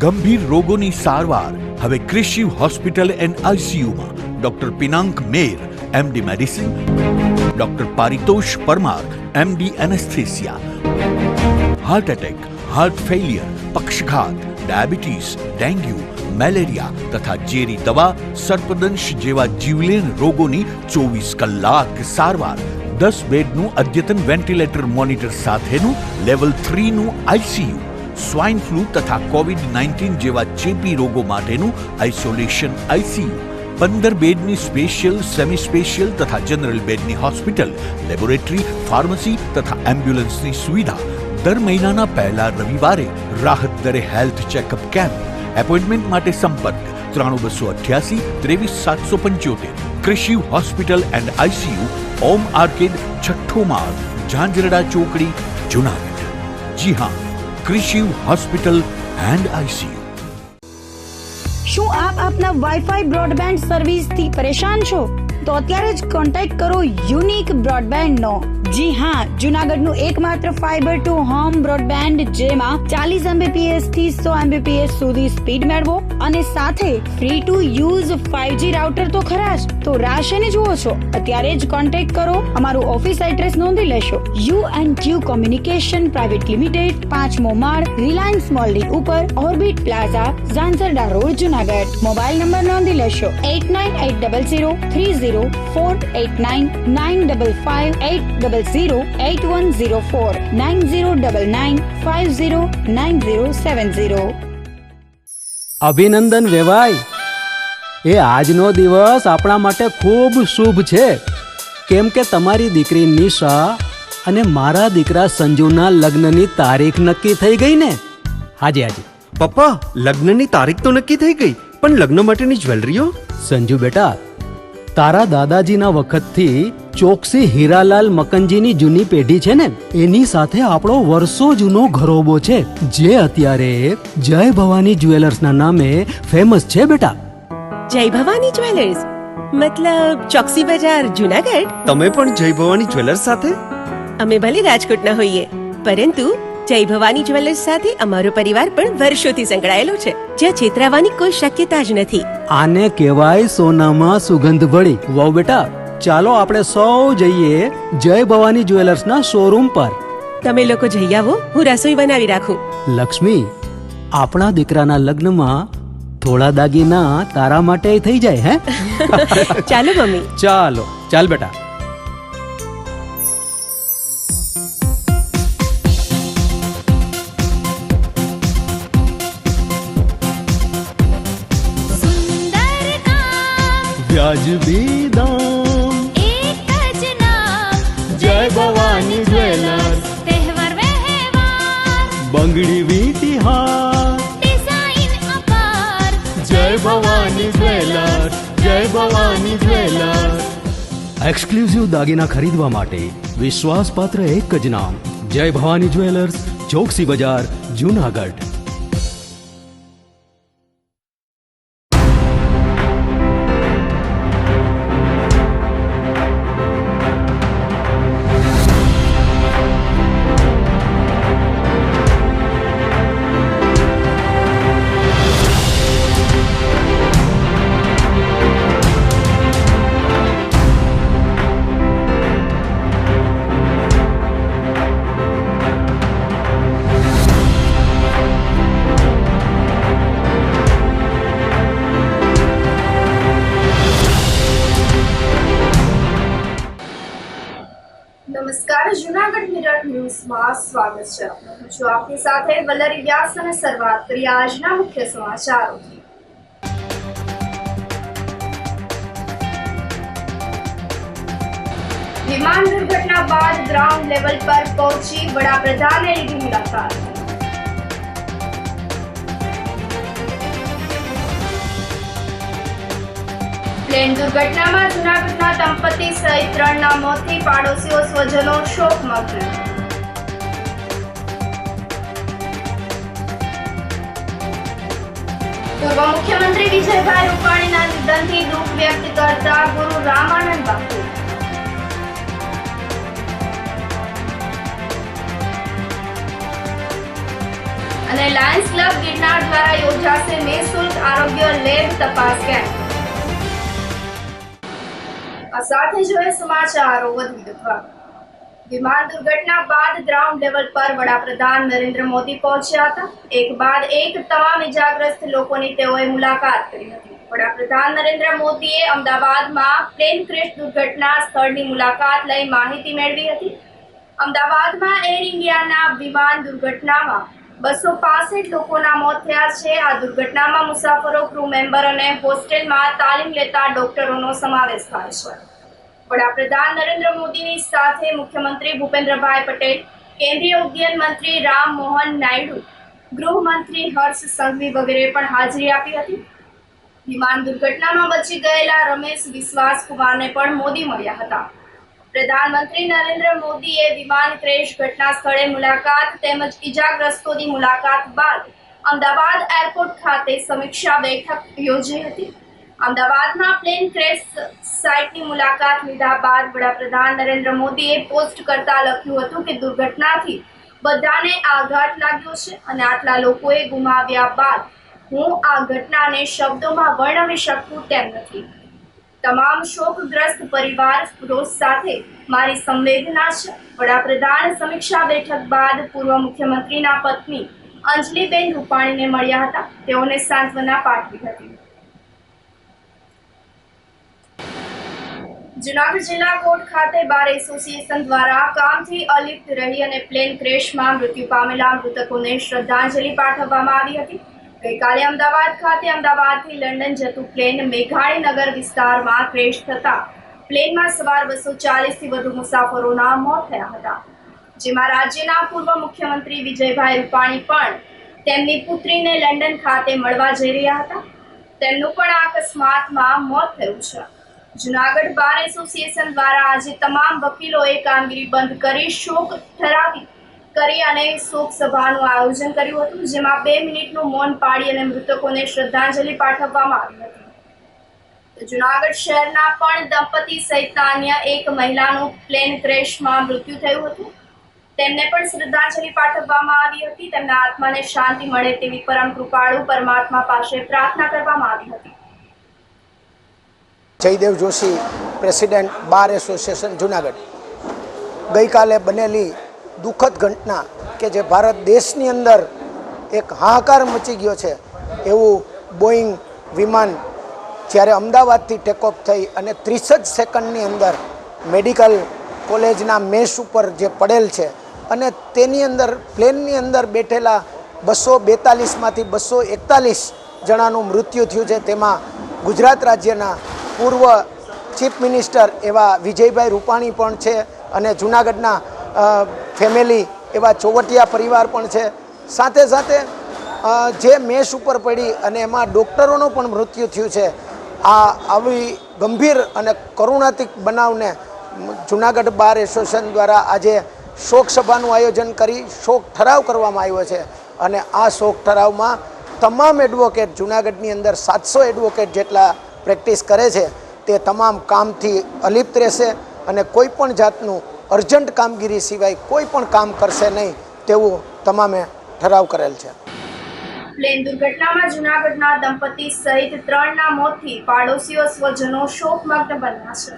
ગંભીર રોગોની સારવાર હવે ક્રિશિવ હોસ્પિટલ એન્ડ આઈસીયુમાં doctor Pinank Mer MD medicine, doctor Paritosh Parmar MD anaesthesia, heart attack, heart failure, પક્ષઘાત, ડાયાબિટીસ, ડેન્ગ્યુ, મેલેરિયા તથા ઝેરી દવા, સર્પદંશ જેવા જીવલેણ રોગોની 24 કલાક સારવાર, 10 બેડનું અદ્યતન વેન્ટિલેટર મોનિટર સાથેનું લેવલ 3નું આઈસીયુ, સ્વાઇન ફ્લૂ તથા કોવિડ-19 જેવા ચેપી રોગો માટેનું આઇસોલેશન આઈસીયુ, 15 બેડની સ્પેશિયલ, સેમી સ્પેશિયલ તથા જનરલ બેડની હોસ્પિટલ, લેબોરેટરી, ફાર્મસી તથા એમ્બ્યુલન્સની સુવિધા, દર મહિનાના પહેલા રવિવારે રાહત દરે હેલ્થ ચેકઅપ કેમ્પ. એપોઇન્ટમેન્ટ માટે સંપર્ક 9288 23775. Krishiv hospital and ICU, Om arcade, છઠ્ઠો માળ, ઝાંઝરડા ચોકડી, જુનાગઢ. જી હા, ક્રિશિવ હોસ્પિટલ એન્ડ આઈસીયુ. શું આપ આપના વાઈફાઈ બ્રોડબેન્ડ સર્વિસથી પરેશાન છો? તો અત્યારે જ કોન્ટેક્ટ કરો યુનિક બ્રોડબેન્ડ નો. જી હા, જુનાગઢનું એકમાત્ર ફાઈબર ટુ હોમ બ્રોડબેન્ડ, જેમાં 40 Mbps થી 100 Mbps સુધી સ્પીડ મેળવો અને સાથે free to use 5G router તો ખરા જ. તો રાહ શેની જુઓ છો? અત્યારે જ કોન્ટેક્ટ કરો. અમારું ઓફિસ એડ્રેસ નોંધી લેશો. U&Q કોમ્યુનિકેશન પ્રાઇવેટ લિમિટેડ, 5મો માળ, રિલાયન્સ મોલની ઉપર, orbit plaza, Zanzarda road, Junagadh. Mobile number નોંધી લેશો 89800304899558008104 9099509070. અભિનંદન વેવાય. એ આજનો દિવસ આપણા માટે ખૂબ શુભ છે, કેમ કે તમારી દીકરી નિશા અને મારા દીકરા સંજુના લગ્નની તારીખ નક્કી થઈ ગઈ ને. હાજી હાજી પપ્પા, લગ્નની તારીખ તો નક્કી થઈ ગઈ, પણ લગ્ન માટેની જ્વેલરીઓ? સંજુ બેટા, તારા દાદાજીના વખતથી ચોકસી હીરાલાલ મકનજીની જૂની પેઢી છે ને, એની સાથે આપણો વર્ષો જૂનો ઘરોબો છે, જે અત્યારે જય ભવાની જ્વેલર્સના નામે ફેમસ છે બેટા. જય ભવાની જ્વેલર્સ મતલબ ચોકસી બજાર, જુનાગઢ? તમે પણ જય ભવાની જ્વેલર્સ સાથે? અમે ભલે રાજકોટના હોઈએ, પરંતુ જય ભવાની જ્વેલર્સ સાથે અમારો પરિવાર પણ વર્ષોથી સંકળાયેલો છે, જ્યાં છેતરાવાની કોઈ શક્યતા જ નથી. આને કહેવાય સોનામાં સુગંધ ભળી. વાવ બેટા, ચાલો આપણે સૌ જઈએ જય ભવાની જ્વેલર્સના શોરૂમ પર. તમે લોકો જઈ આવો, હું રસોઈ બનાવી રાખું. લક્ષ્મી, આપણા દીકરાના લગ્નમાં થોડા દાગીના તારા માટે થઈ જાય. હે ચાલો મમ્મી. ચાલો ચાલ બેટા. વ્યાજબી દામ, એક જ નામ, જય ભવાની જ્વેલર્સ. તહેવાર વ્યવહાર, બંગડી વીંટી હાર, ડિઝાઇન અપાર, જય ભવાની જ્વેલર્સ, જય ભવાની જ્વેલર્સ. એક્સક્લુઝિવ દાગીના ખરીદવા માટે વિશ્વાસપાત્ર એક જ નામ, જય ભવાની જ્વેલર્સ, ચોકસી બજાર, જુનાગઢ. નમસ્કાર, જુનાગઢ મિરર ન્યૂઝમાં સ્વાગત છે. હું છું આપની સાથે વલ્લરી વ્યાસ અને શરૂઆત કરીએ આજના મુખ્ય સમાચારોથી. વિમાન દુર્ઘટના બાદ ગ્રાઉન્ડ લેવલ પર પહોંચી વડાપ્રધાને લીધી મુલાકાત. પ્લેન દુર્ઘટનામાં જુનાગઢના દંપતી સહિત 3ના મોતથી પાડોશીઓ સ્વજનો શોકમગ્ન. પૂર્વ મુખ્યમંત્રી વિજયભાઈ રૂપાણીના નિધનથી દુઃખ વ્યક્ત કરતા ગુરુ રામાનંદ બાપુ. અને લાયન્સ ક્લબ ગિરનાર દ્વારા યોજાશે નિઃશુલ્ક આરોગ્ય લેબ તપાસ કેમ્પ. આ સાથે જોઈએ સમાચારો વધુ વિગતવાર. વિમાન દુર્ઘટના બાદ ગ્રાઉન્ડ લેવલ પર વડાપ્રધાન નરેન્દ્ર મોદી પહોંચ્યા હતા. એક બાદ એક તમામ ઇજાગ્રસ્ત લોકોની તેઓએ મુલાકાત કરી હતી. વડાપ્રધાન નરેન્દ્ર મોદીએ અમદાવાદમાં પ્લેન ક્રેશ દુર્ઘટના સ્થળની મુલાકાત લઈ માહિતી મેળવી હતી. અમદાવાદમાં એર ઇન્ડિયાના વિમાન દુર્ઘટનામાં 265 લોકોના મોત થયા છે. આ દુર્ઘટનામાં મુસાફરો, ક્રૂ મેમ્બર અને હોસ્ટેલમાં તાલીમ લેતા ડોક્ટરોનો સમાવેશ થાય છે. વડાપ્રધાન નરેન્દ્ર મોદીની સાથે મુખ્યમંત્રી ભૂપેન્દ્રભાઈ પટેલ, કેન્દ્રીય ઉડ્ડયન મંત્રી રામ મોહન નાયડુ, ગૃહમંત્રી હર્ષ સંઘવી વગેરે પણ હાજરી આપી હતી. વિમાન દુર્ઘટનામાં બચી ગયેલા રમેશ વિશ્વાસ કુમારને પણ મોદી મળ્યા હતા. પ્રધાનમંત્રી નરેન્દ્ર મોદીએ વિમાન ક્રેશ ઘટના સ્થળે મુલાકાત તેમજ ઇજાગ્રસ્તોની મુલાકાત બાદ અમદાવાદ એરપોર્ટ ખાતે સમીક્ષા બેઠક યોજી હતી. અમદાવાદમાં પ્લેન ક્રેશ સાઇટની મુલાકાત લીધા બાદ વડાપ્રધાન નરેન્દ્ર મોદીએ પોસ્ટ કરતા લખ્યું હતું કે દુર્ઘટનાથી બધાને આઘાત લાગ્યો છે અને આટલા લોકોએ ગુમાવ્યા બાદ હું આ ઘટનાને શબ્દોમાં વર્ણવી શકું તેમ નથી. તમામ શોકગ્રસ્ત પરિવાર સાથે મારી સંવેદના છે. વડાપ્રધાન સમીક્ષા બેઠક બાદ પૂર્વ મુખ્યમંત્રીના પત્ની અંજલિબેન રૂપાણીને મળ્યા હતા. તેઓને સાંત્વના પાઠવી હતી. જૂનાગઢ જિલ્લા કોર્ટ ખાતે બાર એસોસિએશન દ્વારા કામથી અલિપ્ત રહી અને પ્લેન ક્રેશમાં મૃત્યુ પામેલા મૃતકોને શ્રદ્ધાંજલિ પાઠવવામાં આવી હતી. ગઈકાલે અમદાવાદ ખાતે અમદાવાદથી લંડન જતું પ્લેન મેઘાણીનગર વિસ્તારમાં ક્રેશ થતા પ્લેનમાં સવાર 240થી વધુ મુસાફરોના મોત થયા હતા. જેમાં રાજ્યના પૂર્વ મુખ્યમંત્રી વિજયભાઈ રૂપાણી પણ તેમની પુત્રીને લંડન ખાતે મળવા જઈ રહ્યા હતા. તેમનું પણ આ અકસ્માતમાં મોત થયું છે. જૂનાગઢ બાર એસોસિએશન દ્વારા આજે તમામ વકીલોએ કામગીરી બંધ કરી શોક ઠરાવી કરી અને શોક સભાનું આયોજન કર્યું હતું. જેમાં 2 મિનિટનું મૌન પાળી અને મૃતકોને શ્રદ્ધાંજલિ પાઠવવામાં આવી હતી. જૂનાગઢ શહેરના પણ દંપતી સહિતના અન્ય એક મહિલાનું પ્લેન ક્રેશમાં મૃત્યુ થયું હતું. તેમને પણ શ્રદ્ધાંજલિ પાઠવવામાં આવી હતી. તેમના આત્માને શાંતિ મળે તેવી પરમ કૃપાળુ પરમાત્મા પાસે પ્રાર્થના કરવામાં આવી હતી. Jaydev Joshi, president bar association Junagadh. ગઈકાલે બનેલી દુઃખદ ઘટના કે જે ભારત દેશની અંદર એક હાહાકાર મચી ગયો છે એવું બોઈંગ વિમાન જ્યારે અમદાવાદથી ટેકઓફ થઈ અને 30 જ સેકન્ડની અંદર મેડિકલ કોલેજના મેસ ઉપર જે પડેલ છે અને તેની અંદર પ્લેનની અંદર બેઠેલા 242માંથી 241 જણાનું મૃત્યુ થયું છે. તેમાં ગુજરાત રાજ્યના પૂર્વ ચીફ મિનિસ્ટર એવા વિજયભાઈ રૂપાણી પણ છે અને જૂનાગઢના ફેમિલી એવા ચોવટિયા પરિવાર પણ છે. સાથે સાથે જે મેસ ઉપર પડી અને એમાં ડૉક્ટરોનું પણ મૃત્યુ થયું છે. આ આવી ગંભીર અને કરુણાતિક બનાવને જૂનાગઢ બાર એસોસિએશન દ્વારા આજે શોક સભાનું આયોજન કરી શોક ઠરાવ કરવામાં આવ્યો છે. અને આ શોક ઠરાવમાં તમામ એડવોકેટ જૂનાગઢની અંદર 700 એડવોકેટ જેટલા પ્રેક્ટિસ કરે છે તે તમામ કામથી અલિપ્ત રહેશે અને કોઈ પણ જાતનું અર્જન્ટ કામગીરી સિવાય કોઈ પણ કામ કરશે નહીં તેવું તમામે ઠરાવ કરેલ છે. પ્લેન દુર્ઘટનામાં જૂનાગઢના દંપતી સહિત 3ના મોતથી પાડોશીઓ સ્વજનો શોકમગ્ન બન્યા છે.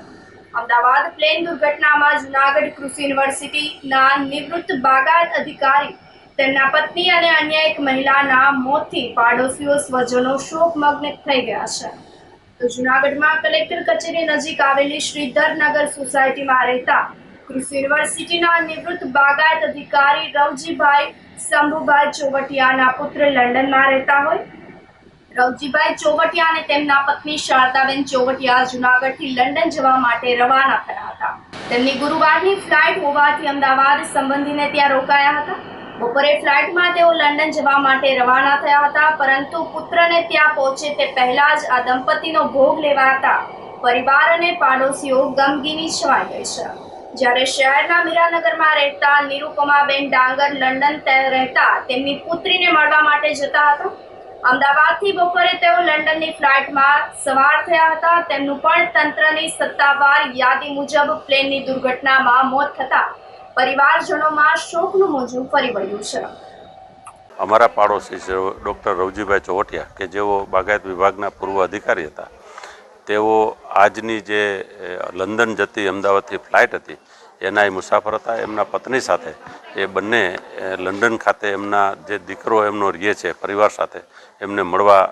અમદાવાદ પ્લેન દુર્ઘટનામાં જૂનાગઢ કૃષિ યુનિવર્સિટીના નિવૃત્ત બાગાયત અધિકારી, તેમના પત્ની અને અન્ય એક મહિલાના મોતથી પાડોશીઓ સ્વજનો શોકમગ્ન થઈ ગયા છે. તો જૂનાગઢમાં કલેક્ટર કચેરી નજીક આવેલી શ્રીધરનગર સોસાયટીમાં રહેતા કૃષિ યુનિવર્સિટીના નિવૃત્ત બાગાયત અધિકારી રવજીભાઈ શંભુભાઈ ચોવટિયાના પુત્ર લંડનમાં રહેતા હોય. રવજીભાઈ ચોવટિયા અને તેમના પત્ની શારદાબેન ચોવટિયા જૂનાગઢથી લંડન જવા માટે રવાના થયા હતા. તેમની ગુરુવારની ફ્લાઇટ હોવાથી અમદાવાદ સંબંધીને ત્યાં રોકાયા હતા. બપોરે ફ્લાઇટમાં તેઓ લંડન જવા માટે રવાના થયા હતા. પરંતુ પુત્રને ત્યાં પહોંચે તે પહેલા જ આ દંપતીનો ભોગ લેવાતા પરિવાર અને પાડોશીઓ ગમગીની છવાઈ ગઈ છે. જ્યારે શહેરના મીરાનગરમાં રહેતા નિરુપમાબેન ડાંગર લંડન રહેતા તેમની પુત્રીને મળવા માટે જતા હતા. અમદાવાદથી બપોરે તેઓ લંડનની ફ્લાઇટમાં સવાર થયા હતા. તેમનું પણ તંત્રની સત્તાવાર યાદી મુજબ પ્લેનની દુર્ઘટનામાં મોત થતા પરિવારજનોમાં શોકનું મોજું ફરી વળ્યું છે. અમારા પાડોશી છે ડૉક્ટર રવજીભાઈ ચોવટિયા કે જેઓ બાગાયત વિભાગના પૂર્વ અધિકારી હતા, તેઓ આજની જે લંડન જતી અમદાવાદથી ફ્લાઇટ હતી એના એ મુસાફર હતા. એમના પત્ની સાથે એ બંને લંડન ખાતે એમના જે દીકરો એમનો રહે છે પરિવાર સાથે એમને મળવા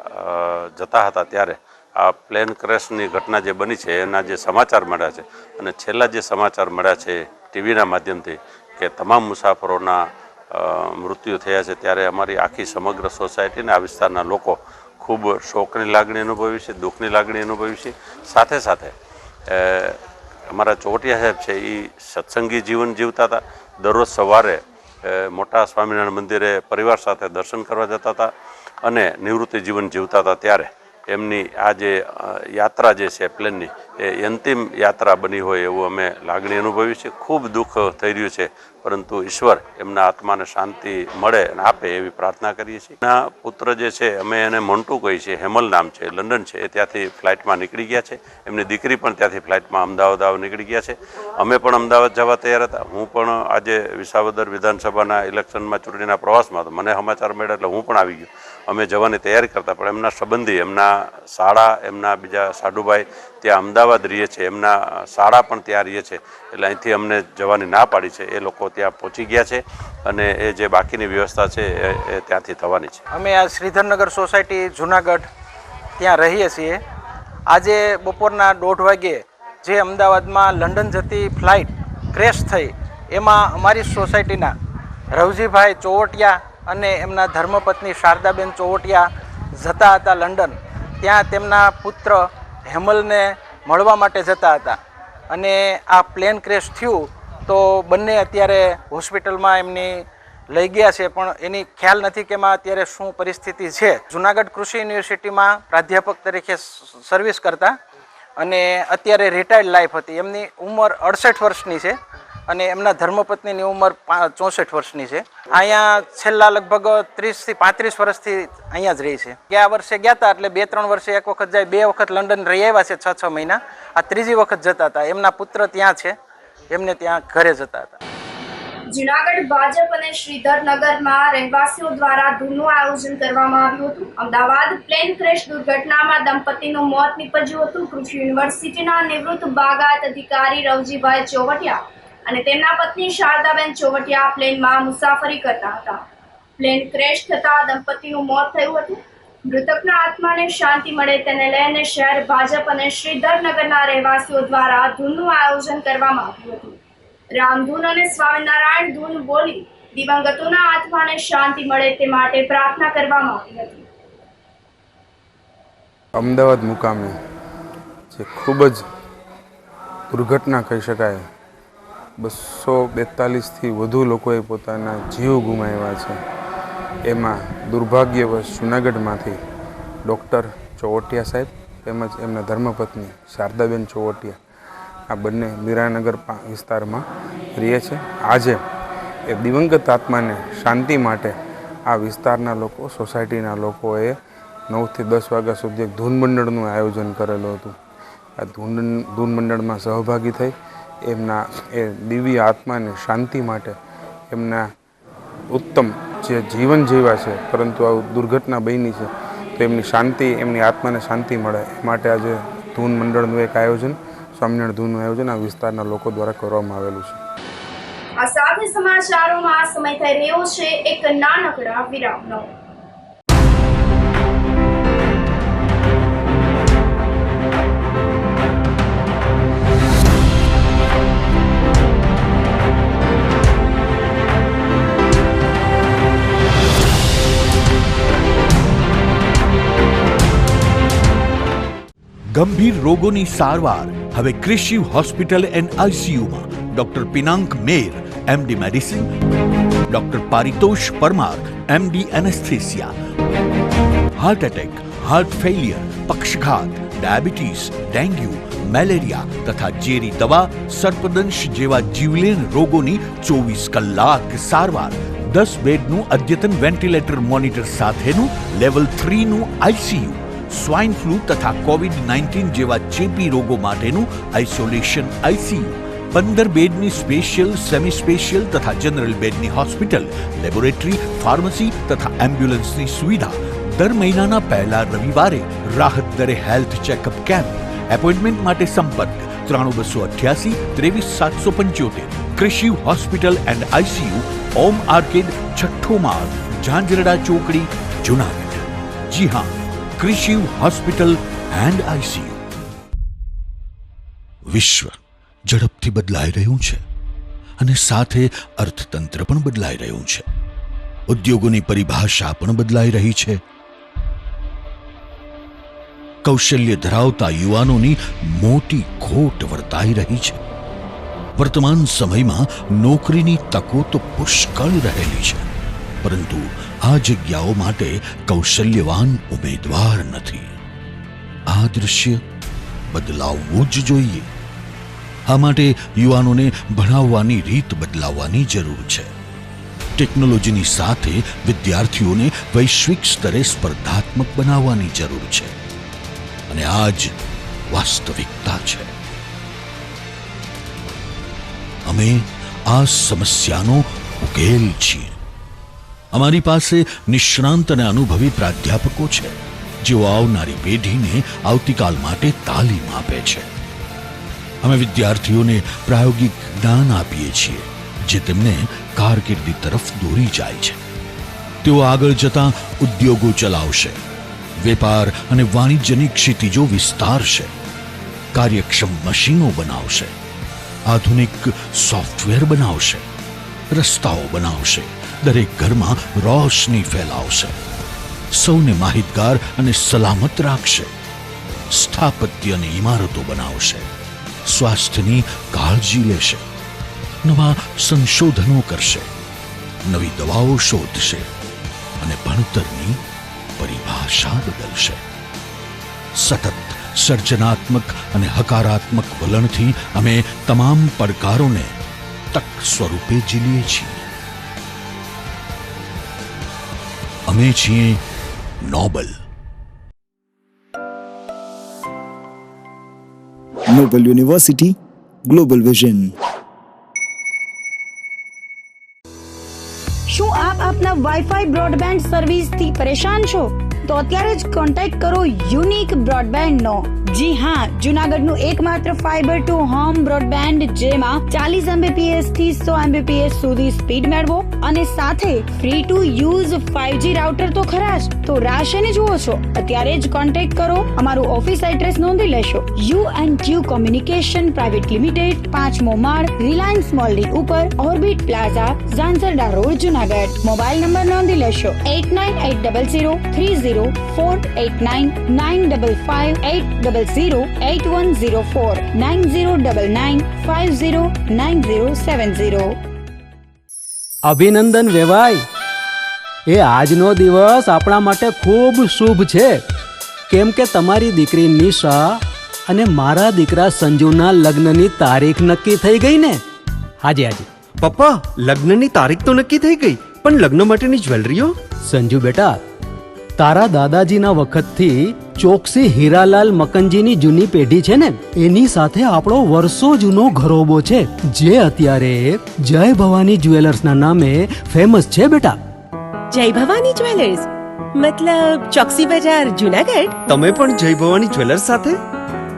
જતા હતા, ત્યારે આ પ્લેન ક્રેશની ઘટના જે બની છે એના જે સમાચાર મળ્યા છે અને છેલ્લા જે સમાચાર મળ્યા છે ટીવીના માધ્યમથી કે તમામ મુસાફરોના મૃત્યુ થયા છે, ત્યારે અમારી આખી સમગ્ર સોસાયટીને આ વિસ્તારના લોકો ખૂબ શોકની લાગણી અનુભવી છે, દુઃખની લાગણી અનુભવી છે. સાથે સાથે અમારા ચોવટિયા સાહેબ છે એ સત્સંગી જીવન જીવતા હતા. દરરોજ સવારે મોટા સ્વામિનારાયણ મંદિરે પરિવાર સાથે દર્શન કરવા જતા હતા અને નિવૃત્તિ જીવન જીવતા હતા. ત્યારે એમની આ જે યાત્રા જે છે પ્લેનની એ અંતિમ યાત્રા બની હોય એવું અમે લાગણી અનુભવી છે. ખૂબ દુઃખ થઈ રહ્યું છે, પરંતુ ઈશ્વર એમના આત્માને શાંતિ મળે અને આપે એવી પ્રાર્થના કરીએ છીએ. એના પુત્ર જે છે અમે એને મોન્ટુ કહીએ છીએ, હેમલ નામ છે, લંડન છે, એ ત્યાંથી ફ્લાઇટમાં નીકળી ગયા છે. એમની દીકરી પણ ત્યાંથી ફ્લાઇટમાં અમદાવાદ નીકળી ગયા છે. અમે પણ અમદાવાદ જવા તૈયાર હતા. હું પણ આજે વિસાવદર વિધાનસભાના ઇલેક્શનમાં ચૂંટણીના પ્રવાસમાં હતો. મને સમાચાર મળ્યા એટલે હું પણ આવી ગયો. અમે જવાની તૈયારી કરતા, પણ એમના સંબંધી, એમના શાળા, એમના બીજા સાડુભાઈ ત્યાં અમદાવાદ રહે છે, એમના શાળા પણ ત્યાં રહે છે, એટલે અહીંથી અમને જવાની ના પાડી છે. એ લોકો ત્યાં પહોંચી ગયા છે અને એ જે બાકીની વ્યવસ્થા છે એ ત્યાંથી થવાની છે. અમે આ શ્રીધરનગર સોસાયટી જુનાગઢ ત્યાં રહીએ છીએ. આજે બપોરના 1:30 વાગ્યે જે અમદાવાદમાં લંડન જતી ફ્લાઇટ ક્રેશ થઈ, એમાં અમારી સોસાયટીના રવજીભાઈ ચોવટિયા અને એમના ધર્મપત્ની શારદાબેન ચોવટિયા જતા હતા લંડન. ત્યાં તેમના પુત્ર હેમલને મળવા માટે જતા હતા અને આ પ્લેન ક્રેશ થયું તો બંને અત્યારે હોસ્પિટલમાં એમની લઈ ગયા છે, પણ એની ખ્યાલ નથી કે એમાં અત્યારે શું પરિસ્થિતિ છે. જુનાગઢ કૃષિ યુનિવર્સિટીમાં પ્રાધ્યાપક તરીકે સર્વિસ કરતા અને અત્યારે રિટાયર્ડ લાઈફ હતી. એમની ઉંમર 68 વર્ષની છે અને એમના ધર્મપત્નીની ઉંમર 64 વર્ષની છે. અહીંયા છેલ્લા લગભગ 30 થી 35 વર્ષથી અહીંયા જ રહી છે. ગયા વર્ષે ગયા હતા એટલે 2-3 વર્ષે એક વખત જાય, 2 વખત લંડન રહી આવ્યા છે, 6-6 મહિના. આ ત્રીજી વખત જતા હતા. એમના પુત્ર ત્યાં છે, એમને ત્યાં ઘરે જતા હતા. જુનાગઢ ભાજપ અને શ્રીધરનગરમાં રહેવાસીઓ દ્વારા ધૂનનું આયોજન કરવામાં આવ્યું હતું. અમદાવાદ પ્લેન ક્રેશ દુર્ઘટનામાં દંપતીનું મોત નીપજ્યું હતું. કૃષિ યુનિવર્સિટીના નિવૃત્ત બાગાયત અધિકારી રવજીભાઈ ચોવટિયા અને તેમના પત્ની શારદાબેન ચોવટિયા પ્લેનમાં મુસાફરી કરતા હતા. પ્લેન ક્રેશ થતા દંપતીનું મોત થયું હતું. મૃતકના આત્માને શાંતિ મળે તેને લઈને શહેર ભાજપ અને શ્રીધરનગરના રહેવાસીઓ દ્વારા ધૂનનું આયોજન કરવામાં આવ્યું હતું. રામધૂન અને સ્વામિનારાયણ ધૂન બોલી દિવંગતોના આત્માને શાંતિ મળે તે માટે પ્રાર્થના કરવામાં આવી હતી. અમદાવાદ મુકામે જે ખૂબ જ દુર્ઘટના કહી શકાય, 242થી વધુ લોકોએ પોતાના જીવ ગુમાવ્યા છે. એમાં દુર્ભાગ્યવશ જૂનાગઢમાંથી ડૉક્ટર ચોવટિયા સાહેબ તેમજ એમના ધર્મપત્ની શારદાબેન ચોવટિયા આ બંને મીરાનગર વિસ્તારમાં રહે છે. આજે એ દિવંગત આત્માને શાંતિ માટે આ વિસ્તારના લોકો, સોસાયટીના લોકોએ 9 થી 10 વાગ્યા સુધી એક ધૂન મંડળનું આયોજન કરેલું હતું. આ ધૂન મંડળમાં સહભાગી થઈ એમના એ દિવ્ય આત્માને શાંતિ માટે, એમના ઉત્તમ જે જીવન જીવ્યા છે પરંતુ આ દુર્ઘટના બની છે તો એમની શાંતિ, એમની આત્માને શાંતિ મળે એ માટે આજે ધૂન મંડળનું એક આયોજન, સ્વામિનારાયણ ધૂનનું આયોજન આ વિસ્તારના લોકો દ્વારા કરવામાં આવેલું છે. આ સાથે સમાચારોમાં સમય થઈ રહ્યો છે એક નાનકડા વિરામનો. ગંભીર રોગોની સારવાર હવે ક્રિશિવ હોસ્પિટલ એન્ડ આઈસીયુમાં doctor Pinank Mer MD medicine, doctor Paritosh Parmar MD anaesthesia, heart attack, heart failure, પક્ષઘાત, ડાયાબિટીસ, ડેન્ગ્યુ, મેલેરિયા તથા ઝેરી દવા, સર્પદંશ જેવા જીવલેણ રોગોની 24 કલાક સારવાર, 10 બેડનું અદ્યતન વેન્ટિલેટર મોનિટર સાથેનું લેવલ 3નું આઈસીયુ, સ્વાઇન ફ્લૂ તથા કોવિડ-19 જેવા ચેપી રોગો માટેનું આઇસોલેશન આઈસીયુ, 15 બેડની સ્પેશિયલ, સેમી સ્પેશિયલ તથા જનરલ બેડની હોસ્પિટલ, લેબોરેટરી, ફાર્મસી તથા એમ્બ્યુલન્સની સુવિધા. દર મહિનાના પહેલા રવિવારે રાહત દરે હેલ્થ ચેકઅપ કેમ્પ. એપોઇન્ટમેન્ટ માટે સંપર્ક 9288 23775. કૃષિ hospital and ICU, Om arcade, છઠ્ઠો માળ, ઝાંઝરડા ચોકડી, જુનાગઢ. જી હા, કૃષિ હોસ્પિટલ એન્ડ આઈસીયુ. વિશ્વ ઝડપથી બદલાઈ રહ્યું છે અને સાથે અર્થતંત્ર પણ બદલાઈ રહ્યું છે. ઉદ્યોગોની પરિભાષા પણ બદલાઈ રહી છે. કૌશલ્ય ધરાવતા યુવાનોની મોટી ખોટ વર્તાઈ રહી છે. વર્તમાન સમયમાં નોકરીની તકો તો પુષ્કળ રહેલી છે, પરંતુ આ જગ્યાઓ માટે કૌશલ્યવાન ઉમેદવાર નથી. આ દૃશ્ય બદલાવવું જ જોઈએ. આ માટે યુવાનોને ભણાવવાની રીત બદલાવવાની જરૂર છે. ટેકનોલોજીની સાથે વિદ્યાર્થીઓને વૈશ્વિક સ્તરે સ્પર્ધાત્મક બનાવવાની જરૂર છે, અને આ જ વાસ્તવિકતા છે. અમે આ સમસ્યાનો ઉકેલ છીએ. અમારી પાસે નિષ્ણાંત અને અનુભવી પ્રાધ્યાપકો છે, જેઓ આવનારી પેઢીને આવતીકાલ માટે તાલીમ આપે છે. અમે વિદ્યાર્થીઓને પ્રાયોગિક જ્ઞાન આપીએ છીએ, જે તેમને કારકિર્દી તરફ દોરી જાય છે. તેઓ આગળ જતા ઉદ્યોગો ચલાવશે, વેપાર અને વાણિજ્યની ક્ષિતિજો વિસ્તારશે, કાર્યક્ષમ મશીનો બનાવશે, આધુનિક સોફ્ટવેર બનાવશે, રસ્તાઓ બનાવશે, દરેક ઘરમાં રોશની ફેલાવશે, સૌને માહિતગાર અને સલામત રાખશે, સ્થાપત્ય અને ઇમારતો બનાવશે, સ્વાસ્થ્યની કાળજી લેશે, નવા સંશોધનો કરશે, નવી દવાઓ શોધશે અને ભણતરની પરિભાષા બદલશે. સતત સર્જનાત્મક અને હકારાત્મક વલણથી અમે તમામ પડકારોને તક સ્વરૂપે ઝીલીએ છીએ. અમે છીએ Nobel. Noble University, Global Vision. શું આપ આપના વાઈફાઈ બ્રોડબેન્ડ સર્વિસથી પરેશાન છો? તો અત્યારે જ કોન્ટેક્ટ કરો યુનિક બ્રોડબેન્ડ નો. જી હા, જુનાગઢનું એકમાત્ર ફાઈબર ટુ હોમ બ્રોડબેન્ડ, જેમાં 40 Mbps થી 100 Mbps સુધી સ્પીડ મેળવો અને સાથે free to use 5G router તો ખરા જ. તો રાહ શેની જુઓ છો? અત્યારે જ કોન્ટેક્ટ કરો. અમારું ઓફિસ એડ્રેસ નોંધી લેશો. U&Q કોમ્યુનિકેશન પ્રાઇવેટ લિમિટેડ, 5મો માળ, રિલાયન્સ મોલની ઉપર, orbit plaza, Zanzarda road, Junagadh. Mobile number નોંધી લેશો 89800304899558008104 9099509070. અભિનંદન વેવાય. એ આજનો દિવસ આપણા માટે ખૂબ શુભ છે, કેમ કે તમારી દીકરી નિશા અને મારા દીકરા સંજુના લગ્નની તારીખ નક્કી થઈ ગઈ ને. હાજી. પપ્પા, લગ્નની તારીખ તો નક્કી થઈ ગઈ, પણ લગ્ન માટેની જ્વેલરીઓ? સંજુ બેટા, તારા દાદાજીના વખતથી ચોકસી હીરાલાલ મકનજીની જૂની પેઢી છે ને, એની સાથે આપણો વર્ષો જૂનો ઘરોબો છે, જે અત્યારે જય ભવાની જ્વેલર્સના નામે ફેમસ છે બેટા. જય ભવાની જ્વેલર્સ મતલબ ચોકસી બજાર, જુનાગઢ? તમે પણ જય ભવાની જ્વેલર્સ સાથે?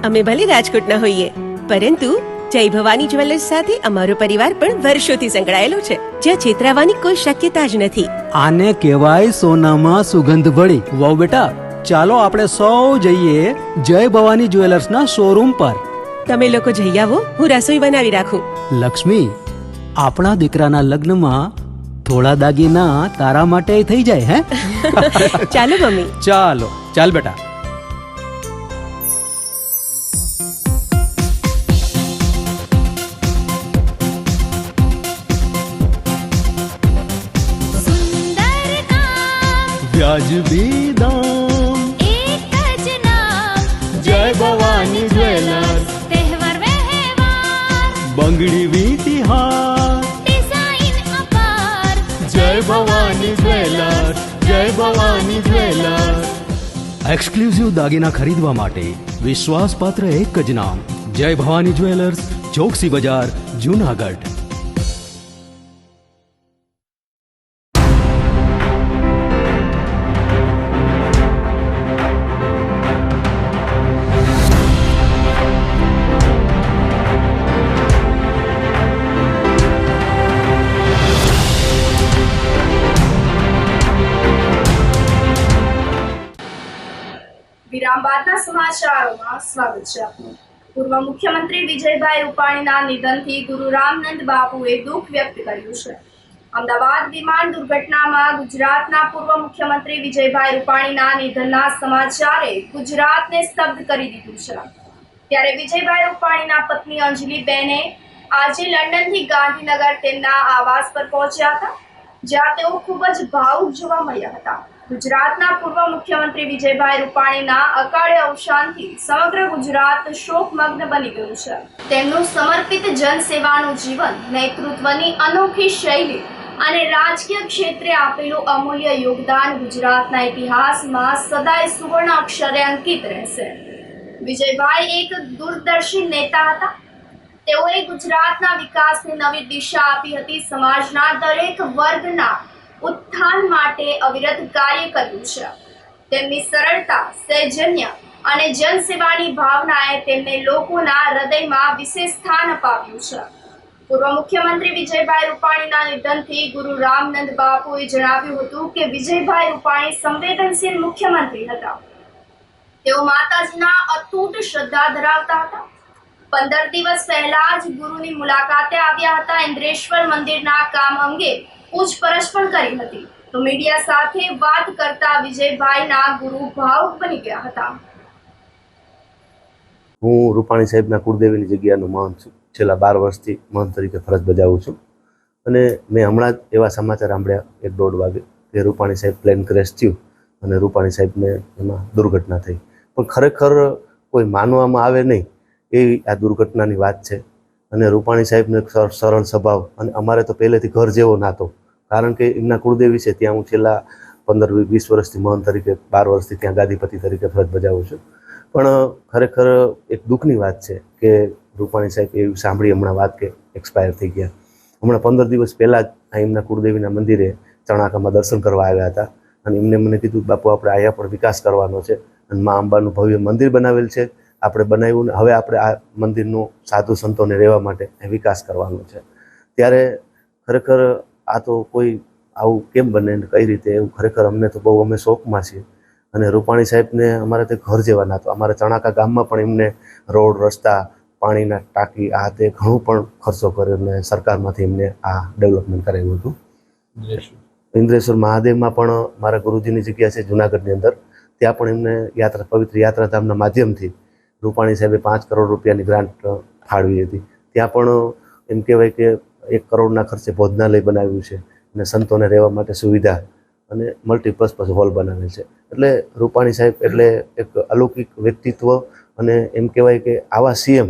અમે ભલે રાજકોટના હોઈએ, પરંતુ જય ભવાની જ્વેલર્સ સાથે અમારો પરિવાર પણ વર્ષોથી સંકળાયેલો છે, જ્યાં છેતરાવાની કોઈ શક્યતા જ નથી. આને કહેવાય સોનામાં સુગંધ ભળી. વાવ બેટા, ચાલો આપણે સૌ જઈએ જય ભવાની જ્વેલર્સના શોરૂમ પર. તમે લોકો જઈ આવો, હું રસોઈ બનાવી રાખું. લક્ષ્મી, આપણા દીકરાના લગ્નમાં થોડા દાગીના તારા માટે થઈ જાય. હે ચાલો મમ્મી. ચાલ બેટા. વ્યાજબી દામ, એક જ નામ, જય ભવાની જ્વેલર્સ. તહેવાર વ્યવહાર, બંગડી વીટી હાર, ડિઝાઇન અપાર, જય ભવાની જ્વેલર્સ, જય ભવાની જ્વેલર્સ. એક્સક્લુઝિવ દાગીના ખરીદવા માટે વિશ્વાસપાત્ર એક જ નામ, જય ભવાની જ્વેલર્સ, ચોકસી બજાર, જુનાગઢ. વિરામ બાદના સમાચારોમાં સ્વાગત છે આપનું. પૂર્વ મુખ્યમંત્રી વિજયભાઈ રૂપાણીના નિધનથી ગુરુ રામનંદ બાપુએ દુઃખ વ્યક્ત કર્યું છે. અમદાવાદ વિમાન દુર્ઘટનામાં ગુજરાતના પૂર્વ મુખ્યમંત્રી વિજયભાઈ રૂપાણીના નિધનના સમાચારે ગુજરાતને સ્તબ્ધ કરી દીધું છે. ત્યારે વિજયભાઈ રૂપાણીના પત્ની અંજલિબેને આજે લંડનથી ગાંધીનગર તેમના આવાસ પર પહોંચ્યા હતા, જ્યાં તેઓ ખૂબ જ ભાવુક જોવા મળ્યા હતા. ગુજરાતના પૂર્વ મુખ્યમંત્રી વિજયભાઈ રૂપાણીના અકાળે અવસાનથી સમગ્ર ગુજરાત શોકમગ્ન બની ગયું છે. તેમનું સમર્પિત જનસેવાનું જીવન, નેતૃત્વની અનોખી શૈલી અને રાજકીય ક્ષેત્રે આપેલું અમૂલ્ય યોગદાન ગુજરાતના ઇતિહાસમાં સદાય સુવર્ણ અક્ષરે અંકિત રહેશે. વિજયભાઈ એક દૂરદર્શી નેતા હતા. તેઓએ ગુજરાતના વિકાસને નવી દિશા આપી હતી. સમાજના દરેક વર્ગના ઉત્થાન માટે અવિરત કાર્ય કર્યું છે. તેમની સરળતા, સૌજન્ય અને જનસેવાની ભાવનાએ તેમને લોકોના હૃદયમાં વિશેષ સ્થાન અપાવ્યું છે. પૂર્વ મુખ્યમંત્રી વિજયભાઈ રૂપાણીના નિધનથી ગુરુ રામનંદ બાપુએ જણાવ્યું હતું કે વિજયભાઈ રૂપાણી સંવેદનશીલ મુખ્યમંત્રી હતા. તેઓ માતાજીના અતૂટ શ્રદ્ધા ધરાવતા હતા. 15 દિવસ પહેલા જ ગુરુની મુલાકાતે આવ્યા હતા. ઇન્દ્રેશ્વર મંદિરના કામ અંગે પૂછપરછ પણ કરી હતી. તો મીડિયા સાથે વાત કરતા વિજયભાઈના ગુરુ ભાવુક બની ગયા હતા. હું રૂપાણી સાહેબના કુળદેવીની જગ્યાનો મહંત છું. છેલ્લા 12 વર્ષથી મહંત તરીકે ફરજ બજાવું છું. અને મેં હમણાં જ એવા સમાચાર સાંભળ્યા 1-1.5 વાગે કે રૂપાણી સાહેબ પ્લેન ક્રેશ થયું અને રૂપાણી સાહેબને એમાં દુર્ઘટના થઈ. પણ ખરેખર કોઈ માનવામાં આવે નહીં એવી આ દુર્ઘટનાની વાત છે. અને રૂપાણી સાહેબનો એક સરળ સ્વભાવ, અને અમારે તો પહેલેથી ઘર જેવો નાતો, કારણ કે એમના કુળદેવી છે ત્યાં હું છેલ્લા 15-20 વર્ષથી મહંત તરીકે, 12 વર્ષથી ત્યાં ગાદીપતિ તરીકે ફરજ બજાવું છું. પણ ખરેખર એક દુઃખની વાત છે કે રૂપાણી સાહેબ એવી સાંભળી હમણાં વાત કે એક્સપાયર થઈ ગયા. હમણાં 15 દિવસ પહેલાં જ એમના કુળદેવીના મંદિરે ચણાકામાં દર્શન કરવા આવ્યા હતા અને એમને મને કીધું, બાપુ આપણે અહીંયા પણ વિકાસ કરવાનો છે અને મા અંબાનું ભવ્ય મંદિર બનાવેલ છે, આપણે બનાવ્યું ને હવે આપણે આ મંદિરનું સાધુ સંતોને રહેવા માટે વિકાસ કરવાનો છે. ત્યારે ખરેખર આ તો કોઈ આવું કેમ બને ને કઈ રીતે, એવું ખરેખર અમને તો બહુ, અમે શોકમાં છીએ. અને રૂપાણી સાહેબને અમારે તે ઘર જેવા નાતો. અમારા ચણાકા ગામમાં પણ એમને રોડ, રસ્તા, પાણીના ટાંકી, આ તે ઘણું પણ ખર્ચો કર્યો અને સરકારમાંથી એમને આ ડેવલપમેન્ટ કરાવ્યું હતું. ઇન્દ્રેશ્વર મહાદેવમાં પણ મારા ગુરુજીની જગ્યા છે જુનાગઢની અંદર, ત્યાં પણ એમને યાત્રા, પવિત્ર યાત્રાધામના માધ્યમથી રૂપાણી સાહેબે 5 કરોડ રૂપિયાની ગ્રાન્ટ ફાળવી હતી. ત્યાં પણ એમ કહેવાય કે 1 કરોડના ખર્ચે ભોજનાલય બનાવ્યું છે અને સંતોને રહેવા માટે સુવિધા અને મલ્ટીપર્પઝ હોલ બનાવેલ છે. એટલે રૂપાણી સાહેબ એટલે એક અલૌકિક વ્યક્તિત્વ, અને એમ કહેવાય કે આવા સીએમ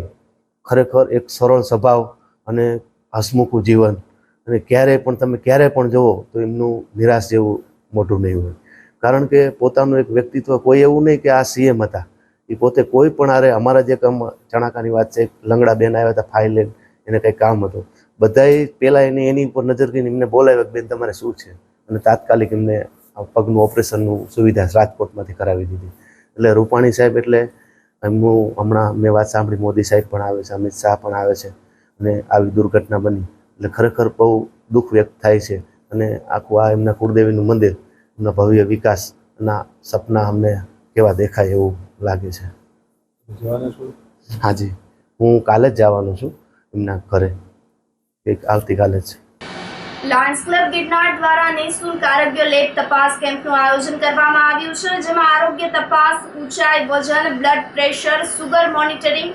ખરેખર એક સરળ સ્વભાવ અને હસમુખું જીવન, અને ક્યારેય પણ તમે ક્યારેય પણ જુઓ તો એમનું નિરાશ જેવું મોઢું નહીં હોય. કારણ કે પોતાનું એક વ્યક્તિત્વ, કોઈ એવું નહીં કે આ સીએમ હતા, એ પોતે કોઈ પણ આરે, અમારા જે ચણાકાની વાત છે, લંગડા બેન આવ્યા હતા ફાઇલેન્ડ, એને કંઈ કામ હતું, બધાએ પહેલાં એની ઉપર નજર કરીને એમને બોલાવ્યા કે બેન તમારે શું છે, અને તાત્કાલિક એમને પગનું ઓપરેશનનું સુવિધા રાજકોટમાંથી કરાવી દીધી. એટલે રૂપાણી સાહેબ એટલે એમનું હમણાં મેં વાત સાંભળી, મોદી સાહેબ પણ આવે છે, અમિત શાહ પણ આવે છે, અને આવી દુર્ઘટના બની એટલે ખરેખર બહુ દુઃખ વ્યક્ત થાય છે. અને આખું આ એમના કુળદેવીનું મંદિર, એમના ભવ્ય વિકાસના સપના અમને કેવા દેખાય એવું લાગે છે. હાજી, હું કાલે જ જવાનો છું એમના ઘરે, આવતીકાલે જ. લાયન્સ ક્લબ ગિરનાર દ્વારા નિઃશુલ્ક આરોગ્ય લેબ તપાસ કેમ્પનું આયોજન કરવામાં આવ્યું છે, જેમાં આરોગ્ય તપાસ, ઊંચાઈ, વજન, બ્લડ પ્રેશર, સુગર મોનિટરિંગ,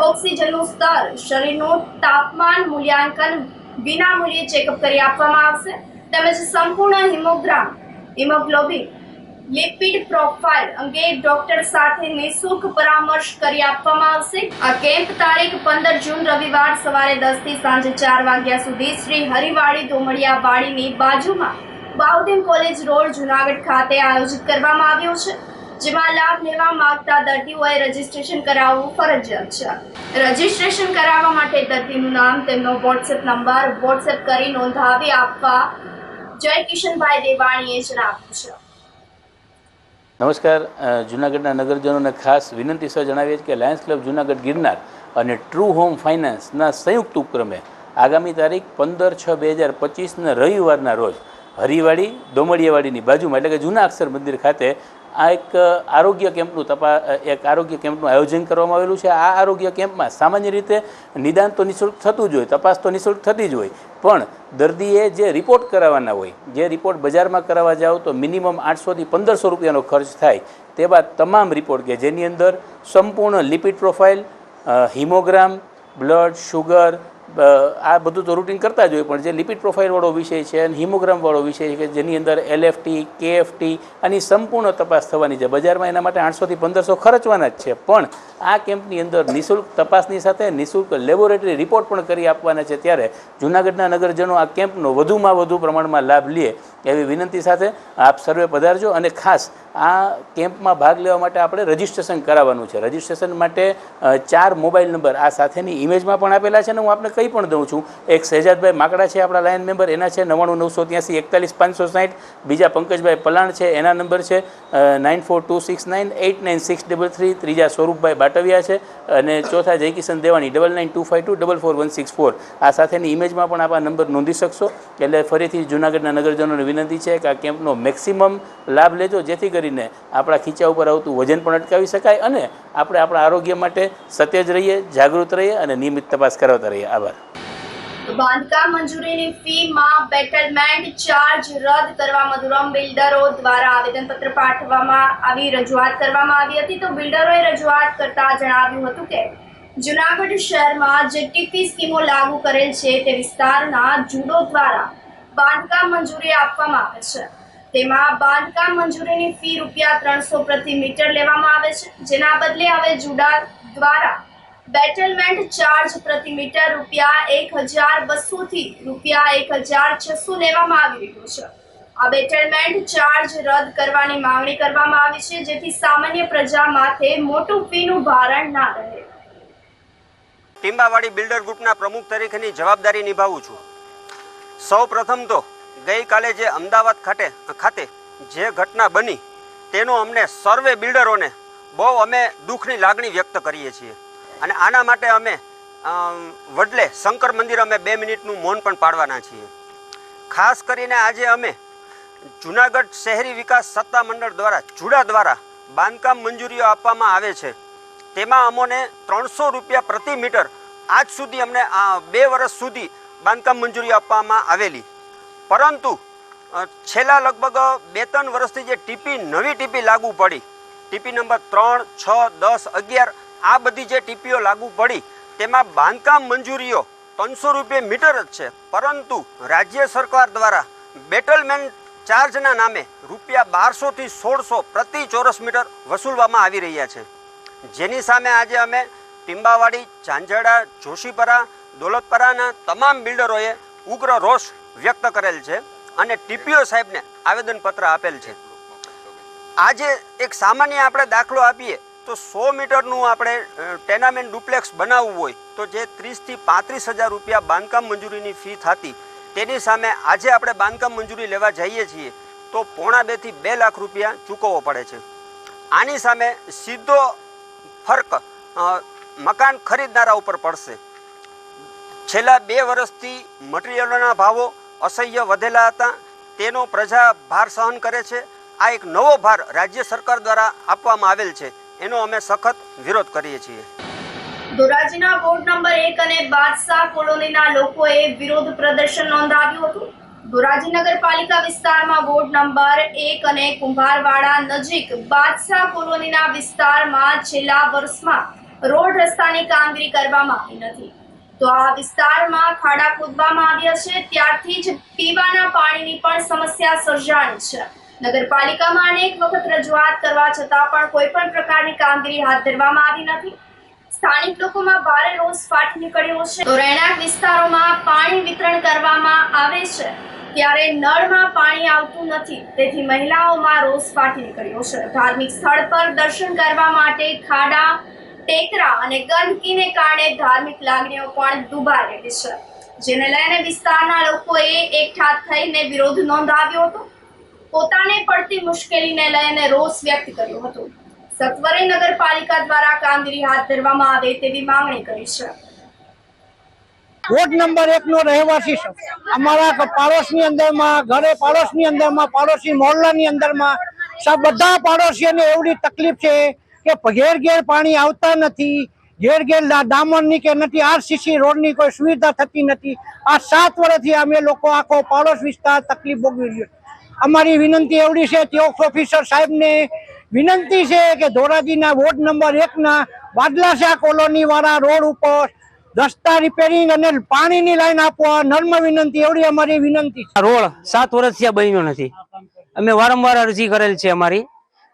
ઓક્સિજનનું સ્તર, શરીરનું તાપમાન મૂલ્યાંકન વિનામૂલ્યે ચેકઅપ કરી આપવામાં આવશે. તેમજ સંપૂર્ણ હિમોગ્રામ, હિમોગ્લોબિન, લિપિડ પ્રોફાઇલ અંગે ડોક્ટર સાથે નિઃશુલ્ક પરામર્શ કરી આપવામાં આવશે. આ કેમ્પ તારીખ 15 જૂન રવિવાર સવારે 10 થી સાંજે 4 વાગ્યા સુધી શ્રી હરિવાડી ધોમડિયા વાડીની બાજુમાં બાઉદીન કોલેજ રોડ, જુનાગઢ ખાતે આયોજિત કરવામાં આવ્યો છે. જેમાં લાભ લેવા માંગતા દર્દીઓએ રજીસ્ટ્રેશન કરાવવું ફરજિયાત છે. રજીસ્ટ્રેશન કરાવવા માટે દર્દીનું નામ, તેમનો વોટ્સએપ નંબર વોટ્સએપ કરી નોંધાવી આપવા જય કિશનભાઈ દેવાણીએ જણાવ્યું છે. નમસ્કાર. જૂનાગઢના નગરજનોને ખાસ વિનંતી સહ જણાવીએ છીએ કે લાયન્સ ક્લબ જૂનાગઢ ગિરનાર અને ટ્રુ હોમ ફાઇનાન્સના સંયુક્ત ઉપક્રમે આગામી તારીખ 15/6/2025 રવિવારના રોજ હરિવાડી દોમડિયાવાડીની બાજુમાં એટલે કે જૂના અક્ષર મંદિર ખાતે આ એક આરોગ્ય કેમ્પનું આયોજન કરવામાં આવેલું છે. આ આરોગ્ય કેમ્પમાં સામાન્ય રીતે નિદાન તો નિઃશુલ્ક થતું જ હોય, તપાસ તો નિઃશુલ્ક થતી જ હોય, પણ દર્દીએ જે રિપોર્ટ કરાવવાના હોય, જે રિપોર્ટ બજારમાં કરાવવા જાઓ તો મિનિમમ 800 થી 1500 રૂપિયાનો ખર્ચ થાય. તે બાદ તમામ રિપોર્ટ કે જેની અંદર સંપૂર્ણ લિપિડ પ્રોફાઇલ, હિમોગ્રામ, બ્લડ શુગર, આ બધું તો રૂટીન કરતા જ હોય, પણ જે લિપિડ પ્રોફાઇલવાળો વિષય છે અને હિમોગ્રામવાળો વિષય છે કે જેની અંદર LFT, KFT આની સંપૂર્ણ તપાસ થવાની છે. બજારમાં એના માટે 800 થી 1500 ખર્ચવાના જ છે, પણ આ કેમ્પની અંદર નિઃશુલ્ક તપાસની સાથે નિઃશુલ્ક લેબોરેટરી રિપોર્ટ પણ કરી આપવાના છે. ત્યારે જૂનાગઢના નગરજનો આ કેમ્પનો વધુમાં વધુ પ્રમાણમાં લાભ લે એવી વિનંતી સાથે આપ સર્વે પધારજો. અને ખાસ આ કેમ્પમાં ભાગ લેવા માટે આપણે રજિસ્ટ્રેશન કરાવવાનું છે. રજિસ્ટ્રેશન માટે 4 મોબાઈલ નંબર આ સાથેની ઇમેજમાં પણ આપેલા છે ને હું આપને કંઈ પણ દઉં છું. એક શહેજાદભાઈ માકડા છે આપણા લાયન મેમ્બર, એના છે 9993841560. બીજા પંકજભાઈ પલાણ છે, એના નંબર છે 9426989633. ત્રીજા સ્વરૂપભાઈ બાટવિયા છે અને ચોથા જયકિશન દેવાણી 9925244164. આ સાથેની ઇમેજમાં પણ આપ આ નંબર નોંધી શકશો. એટલે ફરીથી જૂનાગઢના નગરજનોને વિનંતી છે કે આ કેમ્પનો મેક્સિમમ લાભ લેજો, જેથી કરીને આપણા ખીચા ઉપર આવતું વજન પણ અટકાવી શકાય અને આપણે આપણા આરોગ્ય માટે સતેજ રહીએ, જાગૃત રહીએ અને નિયમિત તપાસ કરાવતા રહીએ. આભાર. બાંધકામ મંજૂરીની ફીમાં બેટલમેન્ટ ચાર્જ રદ કરવા મધુરમ બિલ્ડરો દ્વારા આવેદનપત્ર પાઠવવામાં આવી રજૂઆત કરવામાં આવી હતી. તો બિલ્ડરોએ રજૂઆત કરતા જણાવ્યું હતું કે જૂનાગઢ શહેરમાં જે ટીપી સ્કીમો લાગુ કરેલ છે તે વિસ્તારના જુડો દ્વારા બાંધકામ મંજૂરી આપવામાં આવે છે. તેમાં બાંધકામ મંજૂરીની ફી ₹300 પ્રતિ મીટર લેવામાં આવે છે, જેના બદલે હવે જુડા દ્વારા બેટલમેન્ટ ચાર્જ પ્રતિ મીટર ₹1200 થી ₹1600 લેવામાં આવી રહ્યો છે. આ બેટલમેન્ટ ચાર્જ રદ કરવાની માંગણી કરવામાં આવી છે, જેથી સામાન્ય પ્રજા માથે મોટું ફીનું ભારણ ના રહે. ટીંબાવાડી બિલ્ડર ગ્રુપના પ્રમુખ તરીકેની જવાબદારી નિભાવું છું. સૌ પ્રથમ તો ગઈકાલે જે અમદાવાદ ખાતે જે ઘટના બની તેનો અમને સર્વે બિલ્ડરોને બહુ અમે દુઃખની લાગણી વ્યક્ત કરીએ છીએ અને આના માટે અમે વડલે શંકર મંદિર અમે 2 મિનિટનું મૌન પણ પાડવાના છીએ. ખાસ કરીને આજે અમે જૂનાગઢ શહેરી વિકાસ સત્તા મંડળ દ્વારા જુડા દ્વારા બાંધકામ મંજૂરીઓ આપવામાં આવે છે. તેમાં અમોને ₹300 પ્રતિ મીટર આજ સુધી અમને 2 વર્ષ સુધી બાંધકામ મંજૂરી આપવામાં આવેલી, પરંતુ છેલ્લા લગભગ 2-3 વર્ષથી જે નવી ટીપી લાગુ પડી, ટીપી નંબર 3, 6, 10, 11 આ બધી જે ટીપીઓ લાગુ પડી તેમાં બાંધકામ મંજૂરીઓ ₹300 મીટર જ છે, પરંતુ રાજ્ય સરકાર દ્વારા બેટલમેન્ટ ચાર્જના નામે ₹1200 થી 1600 પ્રતિ ચોરસ મીટર વસૂલવામાં આવી રહ્યા છે. જેની સામે આજે અમે ટીંબાવાડી, ઝાંઝડા, જોશીપરા, દોલતપરાના તમામ બિલ્ડરોએ ઉગ્ર રોષ વ્યક્ત કરેલ છે અને ટીપીઓ સાહેબને આવેદનપત્ર આપેલ છે. આજે એક સામાન્ય આપણે દાખલો આપીએ તો 100 મીટરનું આપણે ટેનામેન્ટ ડુપ્લેક્સ બનાવવું હોય તો જે 30 થી 35 હજાર રૂપિયા બાંધકામ મંજૂરીની ફી થતી, તેની સામે આજે આપણે બાંધકામ મંજૂરી લેવા જઈએ છીએ તો 1.5 થી 2 લાખ રૂપિયા ચૂકવવો પડે છે. આની સામે સીધો ફર્ક મકાન ખરીદનારા ઉપર પડશે. છેલ્લા 2 વર્ષથી મટીરિયલોના ભાવો અસહ્ય વધેલા હતા, તેનો પ્રજા ભાર સહન કરે છે. આ એક નવો ભાર રાજ્ય સરકાર દ્વારા આપવામાં આવેલ છે, એનો અમે સખત વિરોધ કરીએ છીએ. ધોરાજીના વોર્ડ નંબર 1 અને બાદશાહ કોલોનીના લોકોએ વિરોધ પ્રદર્શન નોંધાવ્યું હતું. ધોરાજી નગરપાલિકા વિસ્તારમાં વોર્ડ નંબર 1 અને કુંભારવાડા નજીક બાદશાહ કોલોનીના વિસ્તારમાં છેલ્લા વર્ષમાં રોડ રસ્તાની કામગીરી કરવામાં આવી નથી. તો આ વિસ્તારમાં ખાડા ખોદવામાં આવ્યા છે, ત્યારથી જ પીવાના પાણીની પણ સમસ્યા સર્જાણી છે. નગરપાલિકામાં અનેક વખત રજૂઆત કરવા છતાં પણ કોઈ પણ પ્રકારની કામગીરી હાથ ધરવામાં આવી નથી. સ્થાનિક લોકોમાં ભારે રોષ ફાટી નીકળ્યો છે. તો રહેણાંક વિસ્તારોમાં પાણી વિતરણ કરવામાં આવે છે, અત્યારે નળમાં પાણી આવતું નથી, તેથી મહિલાઓમાં રોષ ફાટી નીકળ્યો છે. ધાર્મિક સ્થળ પર દર્શન કરવા માટે ખાડા, ટેકરા અને ગંદકીને કારણે ધાર્મિક લાગણીઓ પણ દુભાઈ રહી છે, જેને લઈને વિસ્તારના લોકોએ એકઠા થઈને વિરોધ નોંધાવ્યો હતો. પોતાને પડતી મુશ્કેલીને લઈને રોષ વ્યક્ત કર્યો હતો. સત્વરે નગરપાલિકા દ્વારા કામગીરી હાથ ધરવામાં આવે તેવી માંગણી કરી છે. વોર્ડ નંબર 1 નો રહેવાસી છું. અમારા પાડોશની અંદરમાં, ઘરે પાડોશની અંદરમાં, પાડોશી મોહલ્લાની અંદરમાં બધા પાડોશીઓને એવડી તકલીફ છે કે ઘેર ઘેર પાણી આવતા નથી, ઘેર ઘેર ડામરની કે નથી આરસીસી રોડની કોઈ સુવિધા થતી નથી. આ 7 વર્ષથી અમે લોકો આખો પાડોશ વિસ્તાર તકલીફ ભોગવી રહ્યો. અમારી વિનંતી એવડી છે, ચોક્સ ઓફિસર સાહેબને વિનંતી છે કે ધોરાજીના વોર્ડ નંબર 1 ના વાદલાશા કોલોની વાળા રોડ ઉપર રસ્તા રિપેરિંગ અને પાણીની લાઈન આપવા નર્મ વિનંતી, એવડી અમારી વિનંતી છે. રોડ 7 વર્ષથી બન્યો નથી. અમે વારંવાર અરજી કરેલ છે અમારી.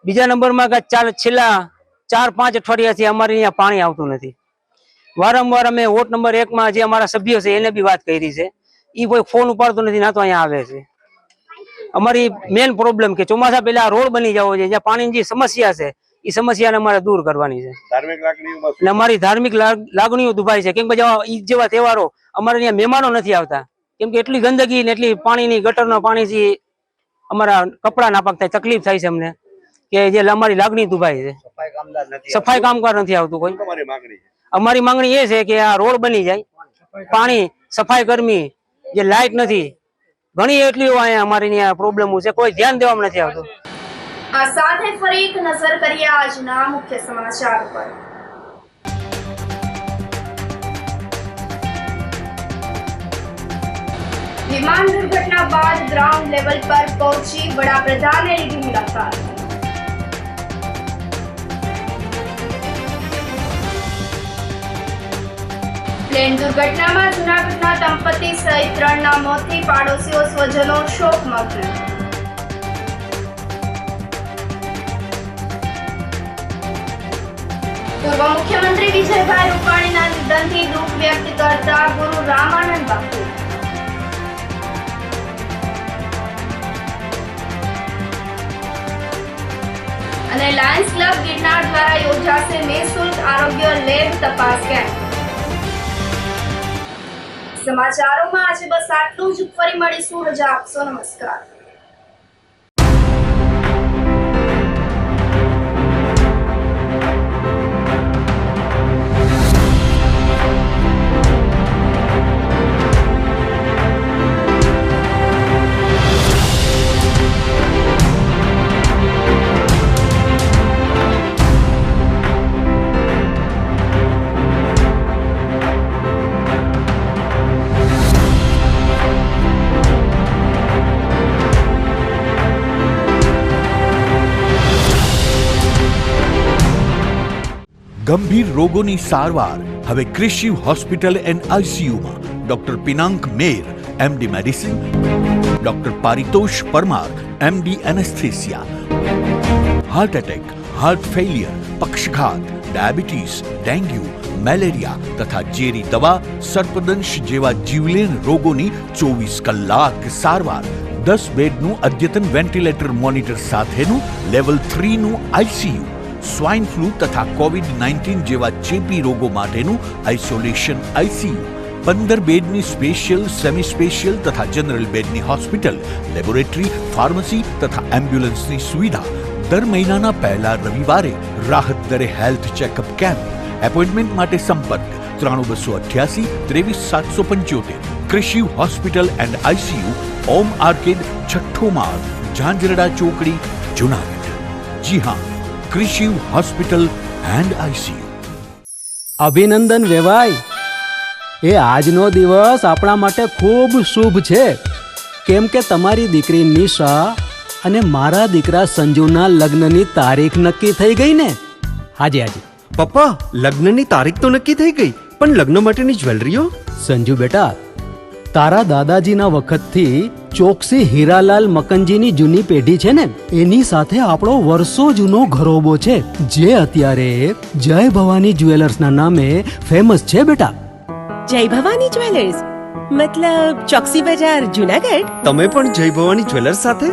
બીજા નંબરમાં કે છેલ્લા 4-5 અઠવાડિયાથી અમારે અહીંયા પાણી આવતું નથી. વારંવાર અમે વોર્ડ નંબર 1 માં જે અમારા સભ્યો છે એને બી વાત કરી છે, એ કોઈ ફોન ઉપાડતો નથી, ના તો અહીંયા આવે છે. અમારી મેઇન પ્રોબ્લેમ કે ચોમાસા પહેલા રોડ બની જવો છે, જ્યાં પાણીની જે સમસ્યા છે એ સમસ્યાને અમારે દૂર કરવાની છે. એટલે અમારી ધાર્મિક લાગણીઓ દુભાઈ છે, કેમ કે ઈદ જેવા તહેવારો અમારે અહીંયા મહેમાનો નથી આવતા, કેમ કે એટલી ગંદકી ને એટલી પાણીની ગટરના પાણીથી અમારા કપડા નાપાક થાય, તકલીફ થાય છે અમને, કે જે અમારી લાગણી દુભાઈ છે. સફાઈ કામદાર નથી આવતું કોઈ. અમારી માંગણી એ છે કે આ રોડ બની જાય, પાણી, સફાઈ કર્મી, જે લાઇટ નથી, ઘણી એટલી અહીંયા અમારી અહીંયા પ્રોબ્લેમો છે, કોઈ ધ્યાન દેવામાં નથી આવતું. આ સાથે ફરી એક નજર કરીએ આજના મુખ્ય સમાચાર પર. વિમાન દુર્ઘટના બાદ ગ્રાઉન્ડ લેવલ પર પહોંચી વડાપ્રધાને લીધી મુલાકાત. પ્લેન દુર્ઘટનામાં જૂનાગઢના દંપતિ સહિત 3ના મોતથી પાડોશીઓ સ્વજનો શોકમગ્ન. પૂર્વ મુખ્યમંત્રી વિજયભાઈ રૂપાણીના નિધનથી દુઃખ વ્યક્ત કરતા ગુરુ રામાનંદ બાપુ. અને લાયન્સ ક્લબ ગિરનાર દ્વારા યોજાશે નિઃશુલ્ક આરોગ્ય લેબ તપાસ કેમ્પ. સમાચારોમાં આજે બસ આટલું જ. ફરી મળીશું. રજા આપશો. નમસ્કાર. ગંભીર રોગોની સારવાર હવે ક્રિશિવ હોસ્પિટલ એન્ડ આઈસીયુમાં doctor Pinank Mer, MD medicine, doctor Paritosh Parmar, MD anaesthesia. Heart attack, heart failure, પક્ષઘાત, ડાયાબિટીસ, ડેન્ગ્યુ, મેલેરિયા તથા ઝેરી દવા, સર્પદંશ જેવા જીવલેણ રોગોની 24 કલાક સારવાર. 10 બેડનું અદ્યતન વેન્ટિલેટર મોનિટર સાથેનું લેવલ 3નું આઈસીયુ. સ્વાઇન ફ્લૂ તથા કોવિડ-19 જેવા ચેપી રોગો માટેનું આઇસોલેશન આઈસીયુ. 15 બેડની સ્પેશિયલ, સેમી સ્પેશિયલ તથા જનરલ બેડની હોસ્પિટલ, લેબોરેટરી, ફાર્મસી તથા એમ્બ્યુલન્સની સુવિધા. દર મહિનાના પહેલા રવિવારે રાહત દરે હેલ્થ ચેકઅપ કેમ્પ. એપોઇન્ટમેન્ટ માટે સંપર્ક 9288 23775. Krishiv hospital and ICU, Om arcade, છઠ્ઠો માળ, ઝાંઝરડા ચોકડી, જુનાગઢ. જી હા, ક્રિશિવ હોસ્પિટલ એન્ડ આઈસીયુ. અભિનંદન વેવાઈ, એ આજનો દિવસ આપણા માટે ખૂબ શુભ છે, કેમ કે તમારી દીકરી નિશા અને મારા દીકરા સંજુના લગ્નની તારીખ નક્કી થઈ ગઈ ને. હાજી હાજી પપ્પા, લગ્નની તારીખ તો નક્કી થઈ ગઈ, પણ લગ્ન માટેની જ્વેલરીઓ? સંજુ બેટા, તારા દાદાજીના વખતથી ચોકસી હીરાલાલ મકનજીની જૂની પેઢી છે ને, એની સાથે આપણો વર્ષો જૂનો ઘરોબો છે, જે અત્યારે જય ભવાની જ્વેલર્સના નામે ફેમસ છે બેટા. જય ભવાની જ્વેલર્સ મતલબ ચોકસી બજાર જુનાગઢ? તમે પણ જય ભવાની જ્વેલર્સ સાથે?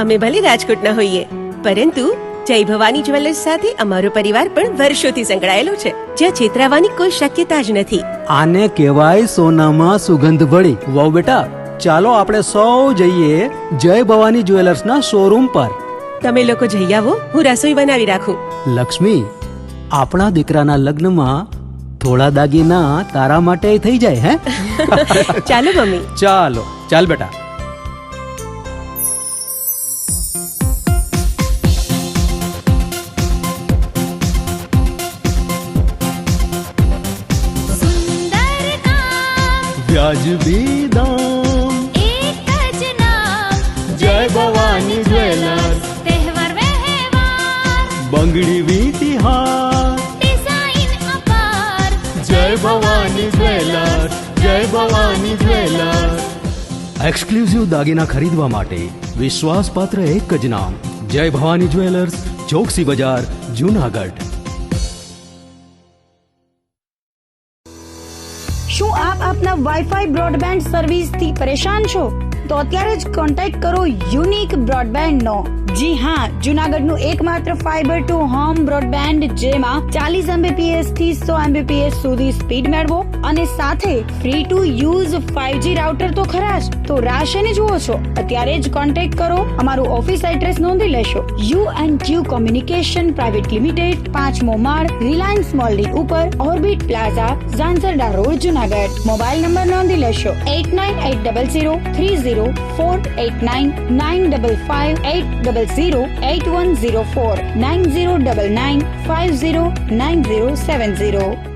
અમે ભલે રાજકોટના હોઈએ, પરંતુ જય ભવાની જ્વેલર્સ સાથે અમારો પરિવાર પણ વર્ષોથી સંકળાયેલો છે, જ્યાં છેતરાવાની કોઈ શક્યતા જ નથી. આને કહેવાય સોનામાં સુગંધ ભળી. વાવ બેટા, ચાલો આપણે સૌ જઈએ જય ભવાની જ્વેલર્સના શોરૂમ પર. તમે લોકો જઈ આવો, હું રસોઈ બનાવી રાખું. લક્ષ્મી, આપણા દીકરાના લગ્નમાં થોડા દાગીના તારા માટે થઈ જાય હે? ચાલો મમ્મી. ચાલો ચાલ બેટા. સુંદર કામ વ્યાજબી દામ, એક જ નામ જય ભવાની જ્વેલર્સ, તહેવાર વ્યવહાર બંગડી વીટી હાર, ડિઝાઇન અપાર જય ભવાની જ્વેલર્સ, જય ભવાની જ્વેલર્સ. એક્સક્લુઝિવ દાગીના ખરીદવા માટે વિશ્વાસપાત્ર એક જ નામ, જય ભવાની જ્વેલર્સ, ચોકસી બજાર, જુનાગઢ. શું આપ આપના વાઈફાઈ બ્રોડબેન્ડ સર્વિસથી પરેશાન છો? તો અત્યારે જ કોન્ટેક્ટ કરો યુનિક બ્રોડબેન્ડ નો. જી હા, જુનાગઢનું એકમાત્ર ફાઈબર ટુ હોમ બ્રોડબેન્ડ, જેમાં 40 Mbps થી 100 Mbps સુધી સ્પીડ મેળવો અને સાથે free to use 5G router તો ખરા જ. તો રાહ શેને જુઓ છો? અત્યારે જ કોન્ટેક્ટ કરો. અમારું ઓફિસ એડ્રેસ નોંધી લેશો. U&Q કોમ્યુનિકેશન પ્રાઇવેટ લિમિટેડ, 5મો માળ, રિલાયન્સ મોલની ઉપર, orbit plaza, Zanzarda road, Junagadh. Mobile number નોંધી લેશો 898003048995580081049099509070.